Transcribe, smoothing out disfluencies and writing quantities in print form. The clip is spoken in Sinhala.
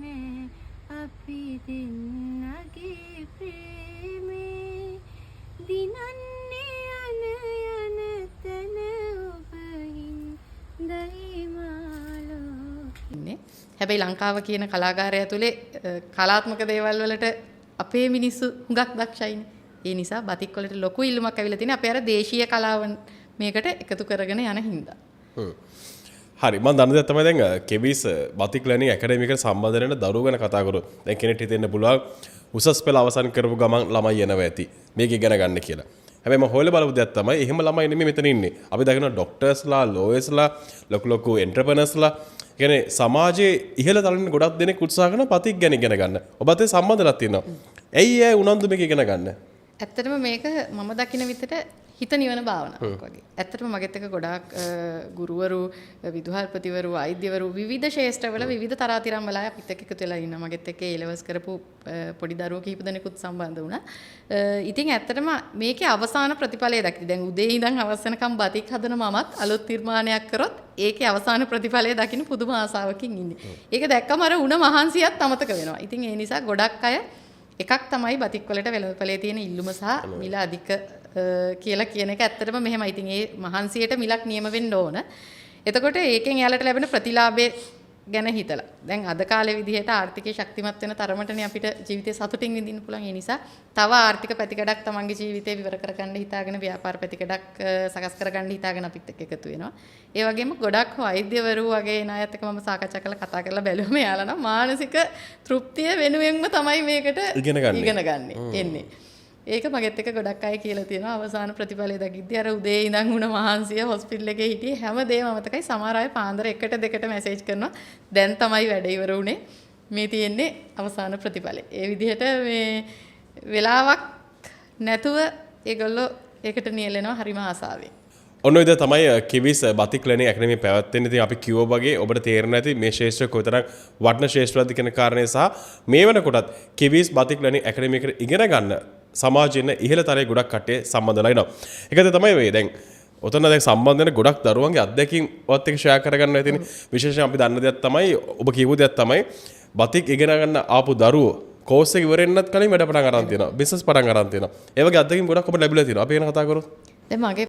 නෑ අපි දෙන්නගේ ප්‍රේමේ දිනන්නේ යන තැන ඔබ හින්දයි මාලෝ ඉන්නේ. හැබැයි ලංකාව කියන කලාකාරය ඇතුලේ කලාත්මක දේවල් වලට අපේ මිනිස්සු හුඟක් දක්ෂයිනේ. ඒ නිසා බතික් වලට ලොකු ඉල්ලුමක් ඇවිල්ලා තියෙනවා. අපේ අර දේශීය කලාවන් මේකට එකතු කරගෙන යන හින්දා. හරි මම දන්න දේ තමයි දැන් කෙවිස් බතික් ලර්නින් ඇකඩමි එකට සම්බන්ධ වෙන දරුවෝ ගැන කතා කරොත් දැන් කෙනෙක්ට හිතෙන්න පුළුවන් උසස් පෙළ අවසන් කරපු ගමන් ළමයි එනවා ඇති මේක ඉගෙන ගන්න කියලා. හැබැයි මම හොයලා බලපු දෙයක් තමයි එහෙම ළමයි නෙමෙයි මෙතන ඉන්නේ. අපි දකිනවා ඩොක්ටර්ස්ලා, ලෝයර්ස්ලා, ලොකු එන්ටර්ප්‍රෙනර්ස්ලා කියන්නේ සමාජයේ ඉහළ තලෙන් ගොඩක් දෙනෙක් උත්සාහ කරන බතික් ගැන ඉගෙන ගන්න. ඔබත් ඒ සම්බන්ධලා තියෙනවා. ඇයි ඒ උනන්දු මේක ඉගෙන ගන්න? ඇත්තටම මේක මම දකින විදිහට හිත නිවන භාවනාවක් වගේ. ඇත්තටම මගෙත් එක ගොඩාක් ගුරුවරු, විදුහල්පතිවරු, වෛද්‍යවරු විවිධ ශාස්ත්‍රවල විවිධ තරාතිරම් වල අපිත් එක්ක එකතු වෙලා ඉන්නවා. මගෙත් එක්ක A-levels කරපු පොඩි දරුවෝ කීප දෙනෙකුත් සම්බන්ධ වුණා. ඉතින් ඇත්තටම මේකේ අවසාන ප්‍රතිඵලය දකින්න. දැන් උදේ ඉඳන් හවස වෙනකම් බතික් හදන මමත් අලුත් නිර්මාණයක් කරොත් ඒකේ අවසාන ප්‍රතිඵලය දකින්න පුදුම ආසාවකින් ඉන්නේ. ඒක දැක්කම අර උණ මහන්සියත් අමතක වෙනවා. ඉතින් ඒ නිසා ගොඩක් අය එකක් තමයි බතික් වලට වෙළඳපොලේ තියෙන ඉල්ලුම සහ මිල අධික කියලා කියන එක ඇත්තටම මෙහෙමයි. ඉතින් ඒ මහන්සියට මිලක් නියම වෙන්න ඕන. එතකොට ඒකෙන් යාලට ලැබෙන ප්‍රතිලාභය ගැන හිතලා. දැන් අද කාලේ විදිහට ආර්ථිකය ශක්තිමත් වෙන තරමටනේ අපිට ජීවිතේ සතුටින් විඳින්න පුළුවන්. ඒ නිසා තව ආර්ථික පැතිකඩක් තමන්ගේ ජීවිතේ විවර කරගන්න හිතාගෙන ව්‍යාපාර පැතිකඩක් සකස් කරගන්න හිතාගෙන අපිත් එක්ක එකතු වෙනවා. ඒ වගේම ගොඩක් වෛද්‍යවරු වගේ එන අයත් එක්ක මම සාකච්ඡා කරලා කතා කරලා බැලුවම යාලා නම් මානසික තෘප්තිය වෙනුවෙන්ම තමයි මේකට ඉගෙන ගන්න එන්නේ. ඒක මගෙත් එක ගොඩක් අය කියලා තියෙනවා. අවසාන ප්‍රතිඵලය දකිද්දී අර උදේ ඉඳන් උණ මහන්සිය හොස්පිටල් එකේ හිටියේ හැමදේම අමතකයි. සමහර අය පාන්දර 1ට 2ට මැසේජ් කරනවා. දැන් තමයි වැඩ ඉවර වුනේ. මේ තියෙන්නේ අවසාන ප්‍රතිඵලය. ඒ විදිහට මේ වෙලාවක් නැතුව ඒගොල්ලෝ ඒකට නියැලෙනවා හරිම ආසාවෙන්. ඔන්න ඔය තමයි කිවිස් බතික් ලර්නින් ඇකඩමි පැවැත්වෙන්නේ. ඉතින් අපි කිව්වා වගේ ඔබට තේරෙන්නේ නැති මේ ශාස්ත්‍රය කොතරම් වටින ශාස්ත්‍රයක්ද කියන කාරණේ සහ මේ වෙනකොටත් කිවිස් බතික් ලර්නින් ඇකඩමි එකට ඉගෙන ගන්න සමාජයෙන් ඉහළ තරයේ ගොඩක් කට්ටිය සම්බන්ධලා ඉනවා. ඒකද තමයි මේ දැන් ඔතන දැන් සම්බන්ධ වෙන ගොඩක් දරුවන්ගේ අත්දැකීම් ඔයත් එක්ක ෂෙයා කරගන්න ඇතිනේ. විශේෂයෙන් අපි දන්න දෙයක් තමයි ඔබ කියපු දෙයක් තමයි බතික් ඉගෙන ගන්න ආපු දරුවෝ කෝස් එක ඉවර වෙන්නත් කලින් වැඩ පටන් ගන්න තියෙනවා. බිස්නස් පටන් ගන්න තියෙනවා. ඒ වගේ අත්දැකීම් ගොඩක් ඔබට ලැබිලා තියෙනවා. අපි ගැන කතා කරමු. දැන් මගේ